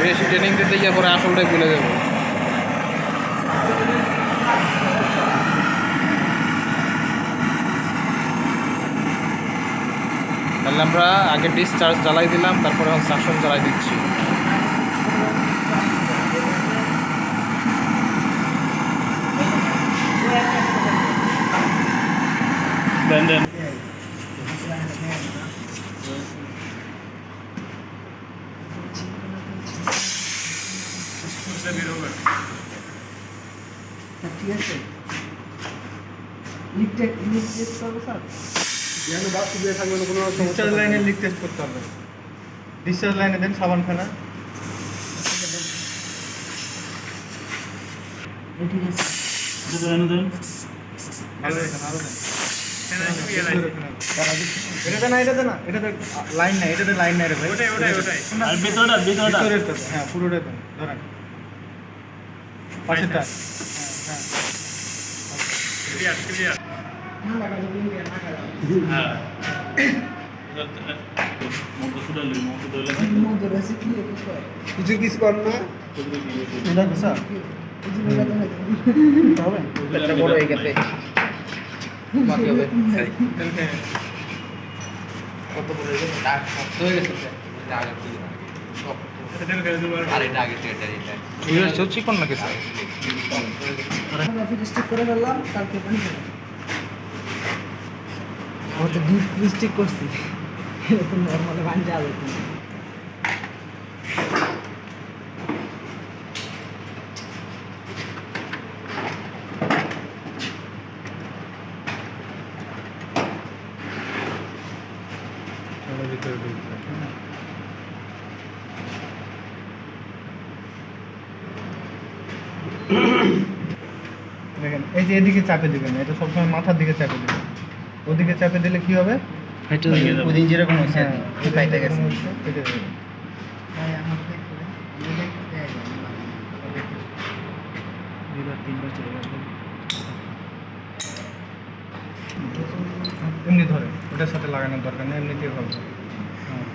বেশি ট্রেনিং দিতে গিয়ে পরে আসলটাই ভুলে যাবো। তাহলে আমরা আগে ডিসচার্জ জ্বালাই দিলাম, তারপরে এখন সাকশন জ্বালাই দিচ্ছি। দেন দেন ঠিক আছে। লিক টেস্ট করবো স্যার? ডিসচার্জ লাইনে লিক টেস্ট করতে হবে। ডিসচার্জ লাইনে দেন সাবানখানা। ঠিক আছে। এটাতে না, এটাতে না, এটাতে লাইন নাই, এটাতে লাইন নাই রে ভাই। আর ভিতরটা ভিতরেরটা, হ্যাঁ পুরোটা দেন, ধরেন পাশেরটা। কিছু কিছু কর না এটা তো স্যার হবে এটা বড় হয়ে গেছে বাকি হবে কত বড় হয়ে গেছে ডাক শক্ত হয়ে গেছে এটা আগে থেকে আর এটা আগে থেকে এটা এটা চলছি কোন নাকি স্যার আমরা ফিস্টিক করে ফেললাম, কালকে পানি খাবো। আমার তো ডিপ ফিস্টিক করছি, এরকম নর্মালে পানি যাবে তুমি। দেখেন এই যে এদিকে চাপে দিবেন, এটা সবসময় মাথার দিকে চাপে দিবেন। ওদিকে চাপে দিলে কি হবে? ওদিন যেরকম হয়েছে ফাইটে গেছে কেটে যাবে। ভাই আমার দেখ করে দেখ দেয় দুইবার তিনবার চারবার এমনি ধরে, ওটার সাথে লাগানোর দরকার নেই, এমনিতেই হবে। হ্যাঁ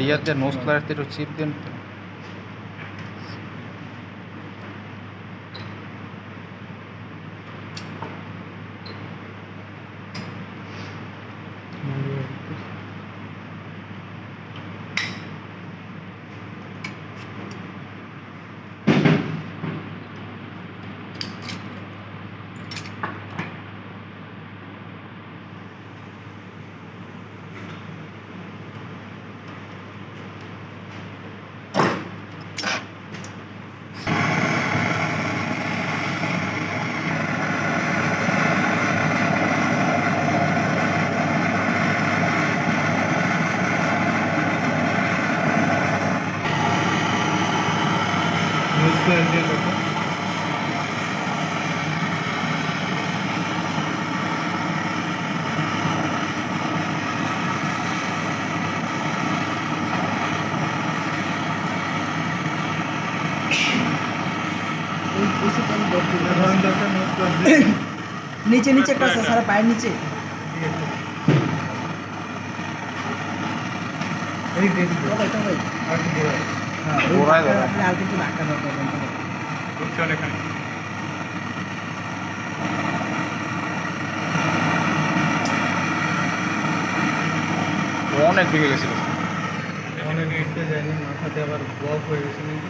ইয়াতে নোজ প্লায়ারতে একটু চিপ দেন তো। এই বেশি টাইম করতে ধরেন দরকার নোজ প্লাস দিয়ে নিচে নিচে একটা আছে স্যার, পায়ের নিচে। এই দিয়ে দিতে তো ভাই আর কি ঘোরায়। হ্যাঁ ঘোরায় দাও। আপনি আর কিছু ধাক্কা দরকার নেই। বুঝছি অনেকখানি। অনেক দিকে গেছিল অনেক নিচে যায়নি, মাথাতে আবার ব্লক হয়ে গেছে নাকি।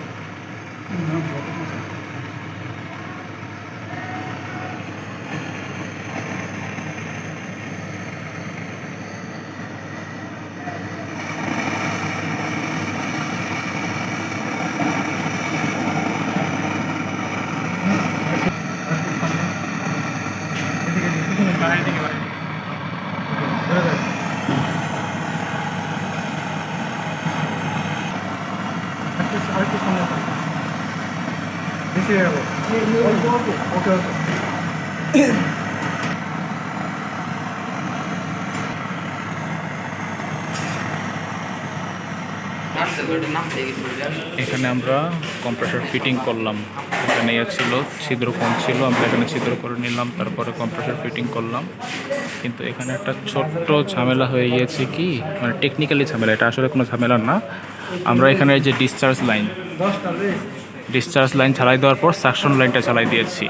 ধরে ধরে আরেকটু সামনে আসুন। বেশি হয়ে গেল। ওকে ওকে। মারছে ওটার নাম থেকে গেছিল এখানে আমরা কম্প্রেসর ফিটিং করলাম। এখানে ছিল ছিদ্র কম ছিল, আমরা এখানে ছিদ্র করে নিলাম, তারপরে কম্প্রেসর ফিটিং করলাম। কিন্তু এখানে একটা ছোট্ট ঝামেলা হয়ে গিয়েছে, কি মানে টেকনিক্যালি ঝামেলা, এটা আসলে কোনো ঝামেলা না। আমরা এখানে এই যে ডিসচার্জ লাইন ঝালাই দেওয়ার পর সাকশন লাইনটা ঝালাই দিয়েছি,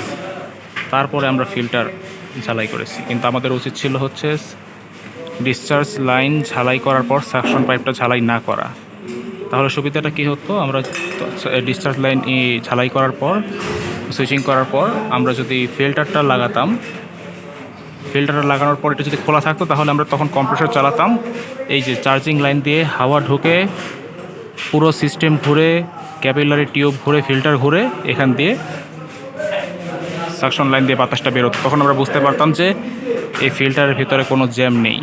তারপরে আমরা ফিল্টার ঝালাই করেছি। কিন্তু আমাদের উচিত ছিল হচ্ছে ডিসচার্জ লাইন ঝালাই করার পর সাকশন পাইপটা ঝালাই না করা। তাহলে সুবিধাটা কী হতো, আমরা ডিসচার্জ লাইন ঝালাই করার পর সুইচিং করার পর আমরা যদি ফিল্টারটা লাগাতাম, ফিল্টারটা লাগানোর পর এটা যদি খোলা থাকতো তাহলে আমরা তখন কম্প্রেসর চালাতাম, এই যে চার্জিং লাইন দিয়ে হাওয়া ঢুকে পুরো সিস্টেম ঘুরে, ক্যাপিলারি টিউব ঘুরে, ফিল্টার ঘুরে, এখান দিয়ে সাকশন লাইন দিয়ে বাতাসটা বেরোতো। তখন আমরা বুঝতে পারতাম যে এই ফিল্টারের ভিতরে কোনো জ্যাম নেই।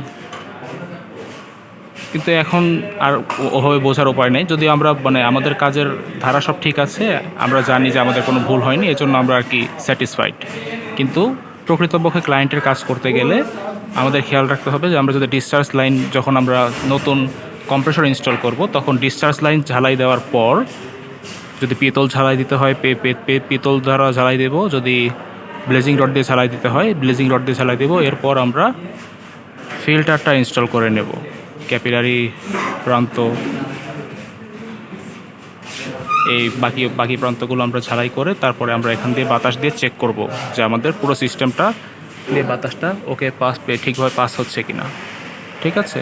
কিন্তু এখন আর ওভাবে বোঝার উপায় নেই। যদি আমরা মানে আমাদের কাজের ধারা সব ঠিক আছে, আমরা জানি যে আমাদের কোনো ভুল হয়নি, এজন্য আমরা আর কি স্যাটিসফাইড। কিন্তু প্রকৃতপক্ষে ক্লায়েন্টের কাজ করতে গেলে আমাদের খেয়াল রাখতে হবে যে আমরা যদি ডিসচার্জ লাইন, যখন আমরা নতুন কম্প্রেসর ইনস্টল করব, তখন ডিসচার্জ লাইন ঝালাই দেওয়ার পর যদি পিতল ঝালাই দিতে হয় পিতল দ্বারা ঝালাই দেব, যদি ব্লেজিং রড দিয়ে ঝালাই দিতে হয় ব্লেজিং রড দিয়ে ঝালাই দেব। এরপর আমরা ফিল্টারটা ইনস্টল করে নেব, ক্যাপিলারি প্রান্ত, এই বাকি প্রান্তগুলো আমরা ঝালাই করে তারপরে আমরা এখান দিয়ে বাতাস দিয়ে চেক করব যে আমাদের পুরো সিস্টেমটা দিয়ে বাতাসটা ওকে ঠিকভাবে পাস হচ্ছে কিনা। ঠিক আছে,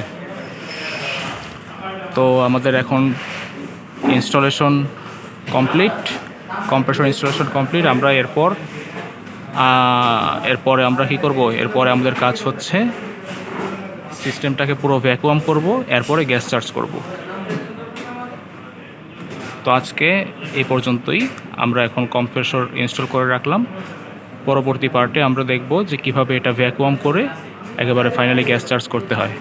তো আমাদের এখন installation complete, compressor installation complete. আমরা এরপরে আমরা কি করব, এরপরে আমাদের কাজ হচ্ছে সিস্টেমটাকে পুরো ভ্যাকুয়াম করব, এরপরে গ্যাস চার্জ করব। তো আজকে এই পর্যন্তই। আমরা এখন কম্প্রেসর ইনস্টল করে রাখলাম। পরবর্তী পার্টে আমরা দেখব যে কিভাবে এটা ভ্যাকুয়াম করে একেবারে ফাইনালি গ্যাস চার্জ করতে হয়।